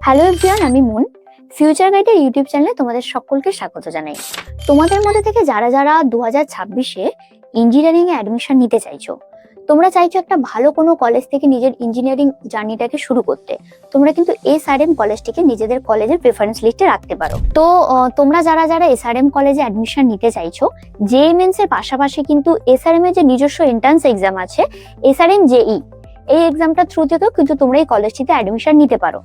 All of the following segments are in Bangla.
হ্যালো এভরিওয়ান, আমি মুন। ফিউচার গাইডের ইউটিউব চ্যানেলে তোমাদের সকলকে স্বাগত জানাই। তোমাদের মধ্যে থেকে যারা যারা 2026-এ ইঞ্জিনিয়ারিং এ অ্যাডমিশন নিতে চাইছো, তোমরা চাইছো একটা ভালো কোনো কলেজ থেকে নিজের ইঞ্জিনিয়ারিং জার্নিটাকে শুরু করতে, তোমরা কিন্তু এসআরএম কলেজটিকে নিজেদের কলেজের প্রেফারেন্স লিস্টে রাখতে পারো। তো তোমরা যারা যারা এসআরএম কলেজে অ্যাডমিশন নিতে চাইছো, জেএমএনস এর পাশাপাশি কিন্তু এসআরএম এর যে নিজস্ব এন্ট্রান্স এক্সাম আছে, এসআরএম জেই, এই এক্সামটা থ্রু থেকেও কিন্তু তোমরা এই কলেজটিতে অ্যাডমিশন নিতে পারো।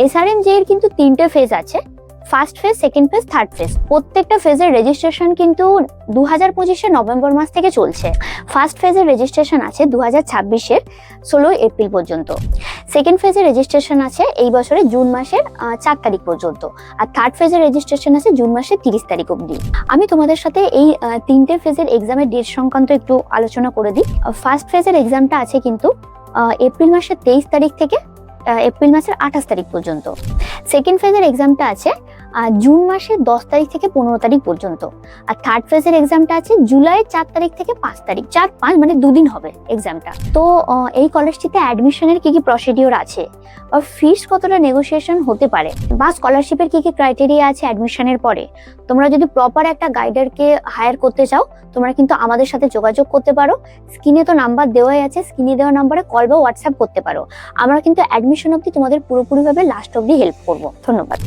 এসআরএম জে এর কিন্তু 3টে ফেজ আছে, first phase, second phase, third phase. প্রত্যেকটা ফেজের রেজিস্ট্রেশন কিন্তু 2025-এর নভেম্বর মাস থেকে চলছে। ফার্স্ট ফেজের রেজিস্ট্রেশন আছে 2026-এর 16 এপ্রিল পর্যন্ত। সেকেন্ড ফেজের রেজিস্ট্রেশন আছে এই বছরের জুন মাসের 4 তারিখ পর্যন্ত। আর থার্ড ফেজের রেজিস্ট্রেশন আছে জুন মাসের 30 তারিখ অবধি। আমি তোমাদের সাথে এই 3টে ফেজের এক্সামের ডেট সংক্রান্ত একটু আলোচনা করে দিই। ফার্স্ট ফেজের এক্সামটা আছে কিন্তু এপ্রিল মাসের 23 তারিখ থেকে এপ্রিল মাসের 28 তারিখ পর্যন্ত। সেকেন্ড ফেজের এক্সামটা আছে জুন মাসের 10 তারিখ থেকে 15 তারিখ পর্যন্ত। আর থার্ড ফেজের এক্সামটা আছে জুলাই 4 তারিখ থেকে 5 তারিখ। 4-5 মানে 2 দিন হবে এক্সামটা। তো এই কলেজটিতে অ্যাডমিশনের কি কি প্রসিডিওর আছে, বা ফিস কতটা নেগোসিয়েশন হতে পারে, বা স্কলারশিপের কি কি ক্রাইটেরিয়া আছে অ্যাডমিশনের পরে, তোমরা যদি প্রপার একটা গাইডারকে হায়ার করতে চাও, তোমরা কিন্তু আমাদের সাথে যোগাযোগ করতে পারো। স্ক্রিনে তো নাম্বার দেওয়াই আছে, স্ক্রিনে দেওয়া নাম্বারে কল বা হোয়াটসঅ্যাপ করতে পারো। আমরা কিন্তু অ্যাডমিশন অবধি তোমাদের পুরোপুরিভাবে লাস্ট অবধি হেল্প করবো। ধন্যবাদ।